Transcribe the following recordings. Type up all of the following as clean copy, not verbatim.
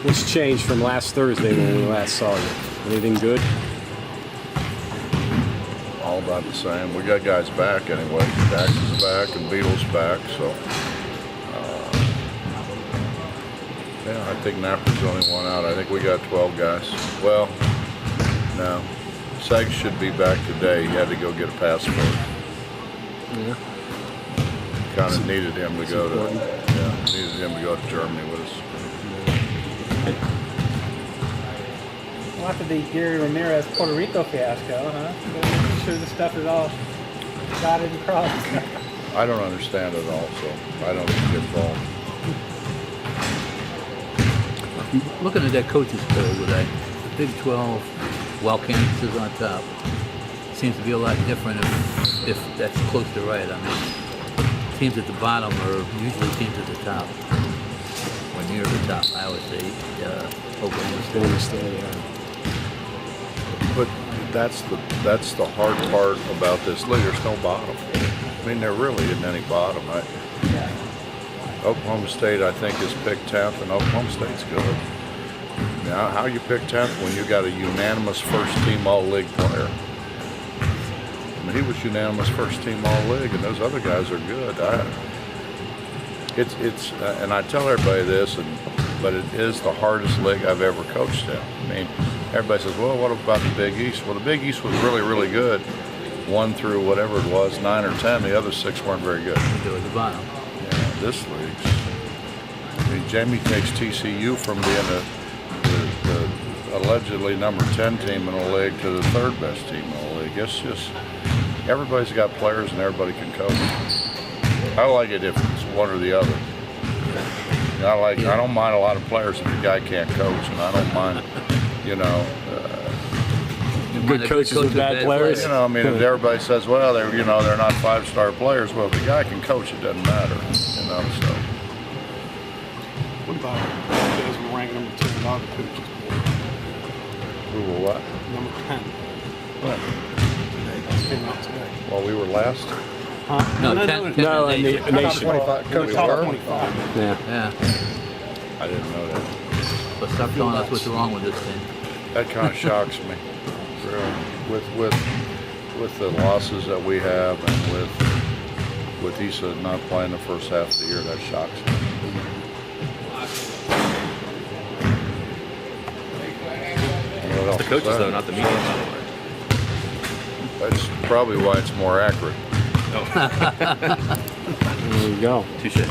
What's changed from last Thursday when we last saw you? Anything good? All about the same. We got guys back anyway. Dax is back and Beetle's back, so yeah, I think Napper's the only one out. I think we got 12 guys. Well, no. Seg should be back today. He had to go get a passport. Yeah. Kind of needed him to go to. Yeah, needed him to go to Germany with us. Well, after the Gary Ramirez Puerto Rico fiasco, huh? Making sure the stuff is all dotted and crossed. I don't understand it all, so I don't get involved. Looking at that coaches poll today, the Big 12, while Kansas is on top, seems to be a lot different if that's close to right. I mean, teams at the bottom are usually teams at the top, or near the top. Iowa State, Oklahoma State. Yeah. But that's the hard part about this league. There's no bottom. I mean, there really isn't any bottom. Oklahoma State, I think, is picked 10th, and Oklahoma State's good. Now, how you pick 10th when you got a unanimous first-team all-league player? I mean, he was unanimous first-team all-league, and those other guys are good. And I tell everybody this, but it is the hardest league I've ever coached in. I mean, everybody says, well, what about the Big East? Well, the Big East was really, really good. 1 through whatever it was, 9 or 10. The other 6 weren't very good. They were at the bottom. Yeah, this league's. I mean, Jamie takes TCU from being the allegedly number 10 team in the league to the 3rd best team in the league. It's just everybody's got players and everybody can coach. I like it if it's one or the other. I don't mind a lot of players if the guy can't coach, and I don't mind, Good coaches with bad players. I mean, if everybody says, well, they're not 5-star players. Well, if the guy can coach, it doesn't matter, So. What about you guys were ranked number 10 in all the coaches? We were what? Number 10. What? Today. Came out today. Well, we were last. No, 10 No, in the nation. nation. 25. We Top were? 25. Yeah. Yeah, I didn't know that. but stop telling us what's wrong with this thing. That kind of shocks me. Really. With the losses that we have, and with Issa not playing the first half of the year, that shocks me. The coaches, though, not the media, by the way. That's probably why it's more accurate. There you go. Touche.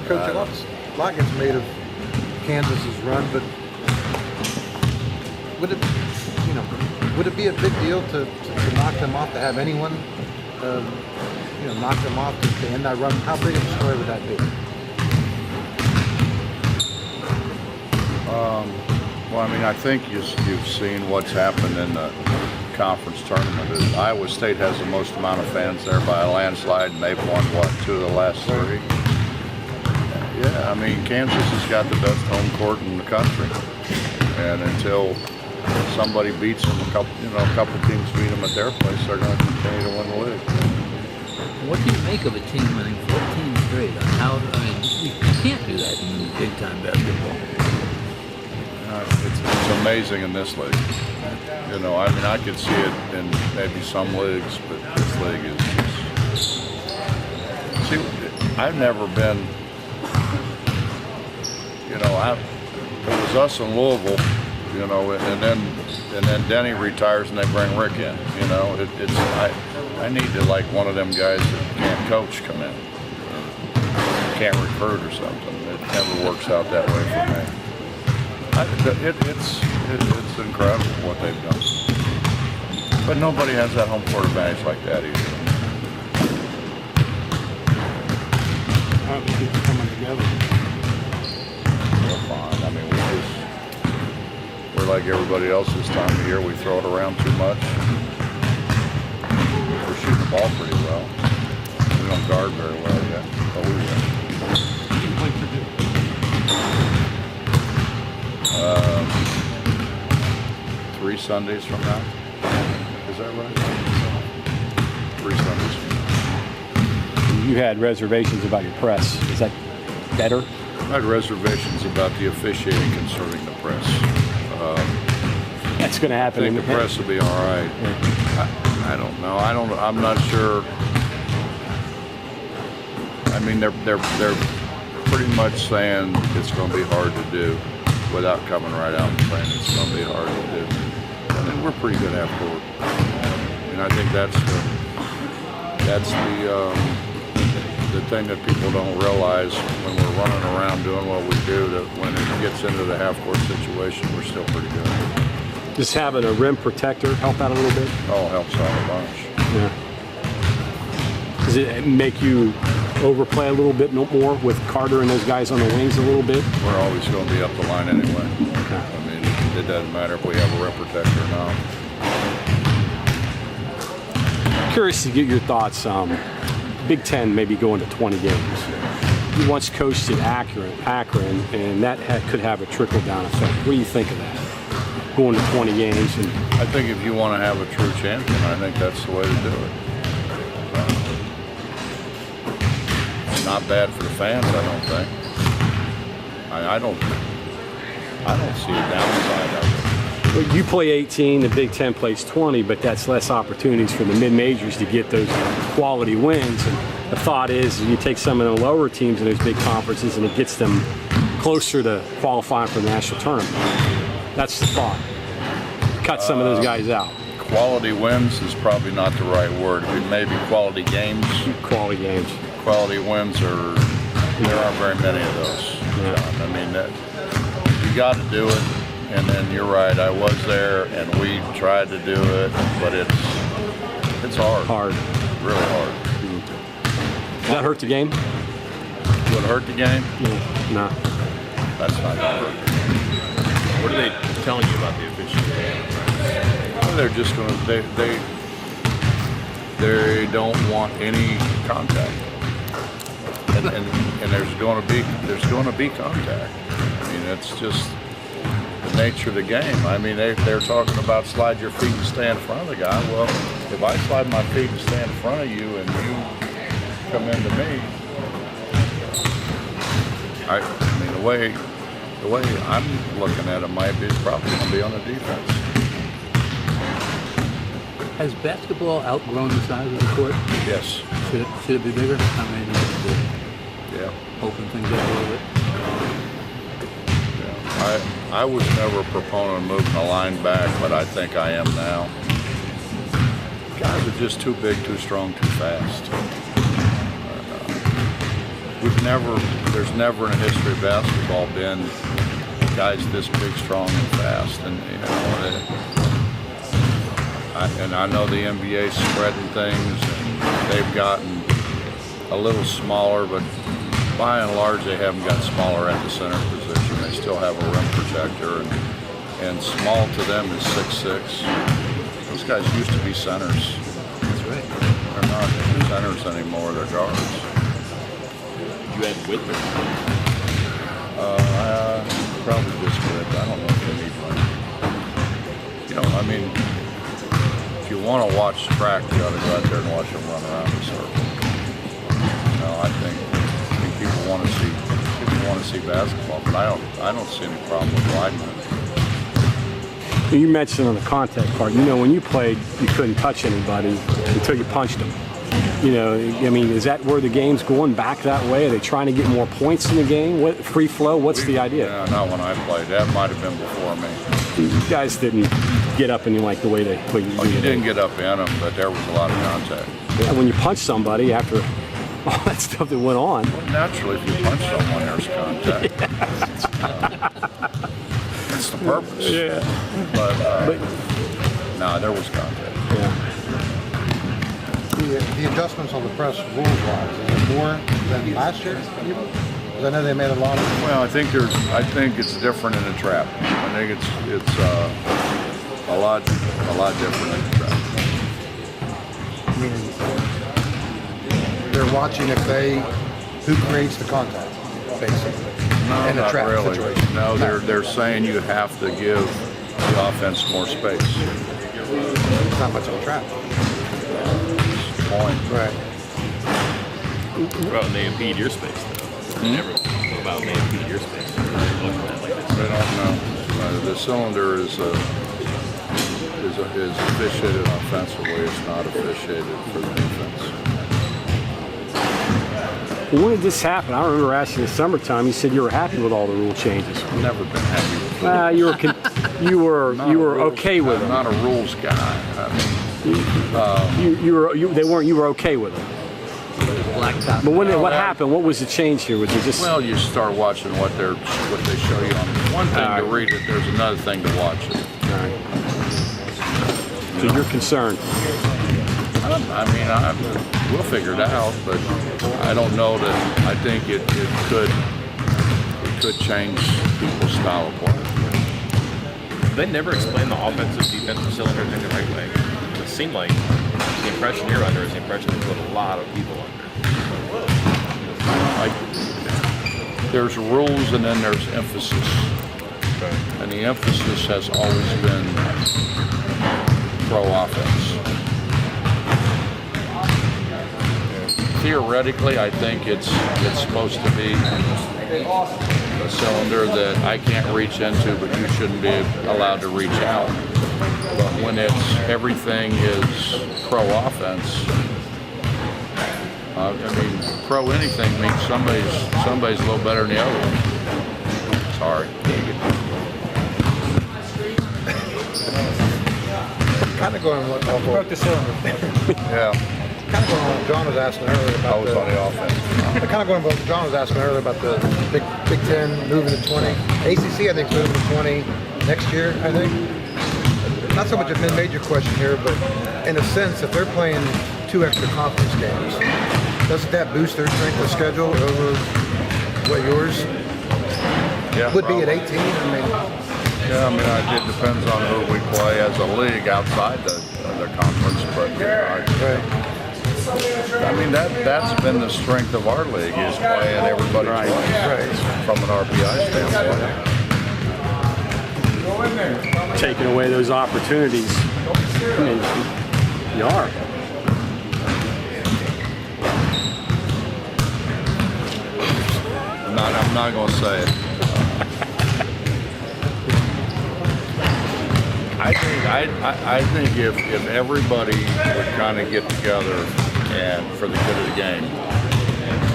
Coach, a lot gets made of Kansas's run, but would it be a big deal to knock them off, to have anyone knock them off to end that run? How big of a story would that be? Well, I mean, I think you've seen what's happened in the conference tournament. Iowa State has the most amount of fans there by a landslide, and they've won, 2 of the last 3? Yeah, I mean, Kansas has got the best home court in the country. And until somebody beats them, a couple teams beat them at their place, they're going to continue to win the league. What do you make of a team winning 14 straight? You can't do that in big-time basketball. It's amazing in this league. I mean, I could see it in maybe some leagues, but this league is just... See, I've never been... it was us in Louisville, and then Denny retires and they bring Rick in. I need to, like, one of them guys that can't coach come in, can't recruit or something. It never works out that way for me. It's incredible what they've done, but nobody has that home court advantage like that either. How do people coming together? We're fine. I mean, we're like everybody else this time of year. We throw it around too much. We're shooting the ball pretty well. We don't guard very well yet, but we will. You play Purdue. 3 Sundays from now. Is that right? 3 Sundays from now. You had reservations about your press. Is that better? I had reservations about the officiating concerning the press. That's going to I happen. think the press will be all right. I don't know. I'm not sure. I mean, they're pretty much saying it's going to be hard to do without coming right out and saying it's going to be hard to do. I mean, we're pretty good half court. And I think that's the thing that people don't realize when we're running around doing what we do, that when it gets into the half court situation, we're still pretty good. Just having a rim protector help out a little bit? Oh, helps out a bunch. Yeah. Does it make you overplay a little bit more with Carter and those guys on the wings a little bit? We're always going to be up the line anyway. Okay. I mean, it doesn't matter if we have a rim protector or not. Curious to get your thoughts. Big Ten maybe going to 20 games. You once coached at Akron, and that could have a trickle-down effect. What do you think of that? Going to 20 games. And I think if you want to have a true champion, I think that's the way to do it. It's not bad for the fans, I don't think. I don't see a downside of it. well, you play 18, the Big Ten plays 20, but that's less opportunities for the mid-majors to get those quality wins. And the thought is you take some of the lower teams in those big conferences and it gets them closer to qualifying for the national tournament. That's the thought. Cut some of those guys out. Quality wins is probably not the right word. Maybe quality games. Quality games. Quality wins there aren't very many of those. Yeah. John. I mean, you got to do it. And then you're right, I was there and we tried to do it, but it's hard. Hard. Really hard. Does that hurt the game? Would it hurt the game? No. That's not gonna hurt. What are they telling you about the officiating? Well, they're just gonna they don't want any contact. And there's gonna be contact. I mean, it's just the nature of the game. I mean, they're talking about slide your feet and stay in front of the guy. Well, if I slide my feet and stay in front of you and you come into me, I mean, the way I'm looking at it might be probably going to be on the defense. Has basketball outgrown the size of the court? Yes. Should it be bigger? I mean, Yeah. open things up a little bit. Yeah. I was never a proponent of moving the line back, but I think I am now. Guys are just too big, too strong, too fast. There's never in the history of basketball been guys this big, strong, and fast. And I know the NBA's spreading things, and they've gotten a little smaller, but by and large, they haven't got smaller at the center position. They still have a rim protector, and small to them is 6'6". Those guys used to be centers. That's right. They're not centers anymore, they're guards. You had width or Probably just width. I don't know if they need one. You know, I mean, if you want to watch track, you got to go out there and watch them run around the circle. You know, I think people want to see basketball, but I don't see any problem with widening it. You mentioned on the contact part, when you played, you couldn't touch anybody until you punched them. I mean, is that where the game's going back that way? Are they trying to get more points in the game? What free flow? What's the idea? Yeah, not when I played. That might have been before me. You guys didn't get up and you like the way they played. Oh, you didn't get up in them, but there was a lot of contact. Yeah, when you punch somebody after all that stuff that went on. Well, naturally, if you punch someone, there's contact. That's the purpose. Yeah. But no, there was contact. Yeah. The adjustments on the press rules-wise, is it more than last year? Because I know they made a lot of. Well, I think it's different in the trap. I think it's a lot different in the trap. Meaning they're watching who creates the contact, basically. No, in a not trap really. situation. No, they're saying you have to give the offense more space. It's not much of a trap. Point. Right. well, and they impede your space though. Never. about may impede your speed. They don't know. The cylinder is officiated offensively. It's not officiated for the defense. When did this happen? I remember asking in the summertime. You said you were happy with all the rule changes. I've never been happy with it. You were okay with I'm them. not a rules guy. I mean, You were okay with them. Blacktop. But what happened? What was the change here? Was it just? well, you start watching what they show you on. One thing to read it, there's another thing to watch it. All right. So you're concerned. I mean, we'll figure it out, but I don't know that. I think it could change people's style of play. They never explain the offensive defensive cylinder thing the right way. It seemed like the impression you're under is the impression they put a lot of people under. There's rules and then there's emphasis. Okay. And the emphasis has always been pro offense. Theoretically, I think it's supposed to be a cylinder that I can't reach into, but you shouldn't be allowed to reach out. But when everything is pro offense, I mean, pro anything means somebody's a little better than the other one. Sorry. Kind of going off Broke the cylinder. Yeah, kind of going on what John was asking earlier about I was on the offense. kind of going on what John was asking earlier about the Big Ten moving to 20. ACC, I think, is moving to 20 next year, I think. Not so much a mid-major question here, but in a sense, if they're playing 2 extra conference games, doesn't that boost their strength of schedule over what yours would be at 18? Yeah, I mean, it depends on who we play as a league outside the conference, but I mean that's been the strength of our league is playing everybody twice from an RPI standpoint. Taking away those opportunities. I mean, you are. I'm not going to say it. I think if everybody would kind of get together and for the good of the game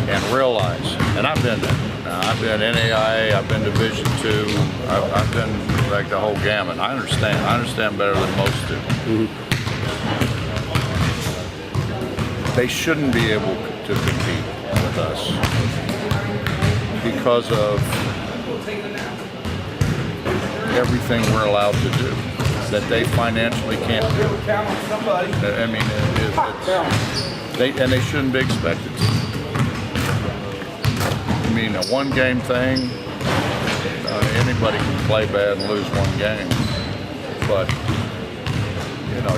and realize, and I've been there. I've been NAIA, I've been Division II, I've been like the whole gamut. I understand better than most do. Mm-hmm. They shouldn't be able to compete with us because of everything we're allowed to do that they financially can't do. I mean, they shouldn't be expected to. I mean, a one-game thing, anybody can play bad and lose one game. But,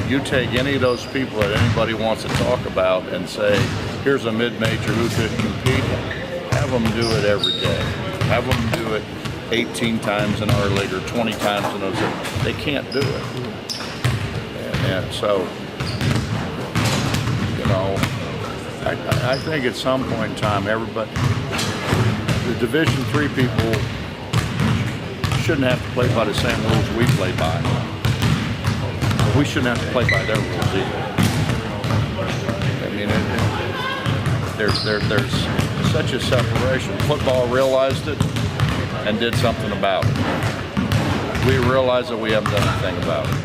you take any of those people that anybody wants to talk about and say, here's a mid-major who could compete, have them do it every day. Have them do it 18 times in our league or 20 times in those. They can't do it. And so, I think at some point in time, everybody, the Division III people shouldn't have to play by the same rules we play by. We shouldn't have to play by their rules either. I mean, there's such a separation. Football realized it and did something about it. We realize that we haven't done anything about it.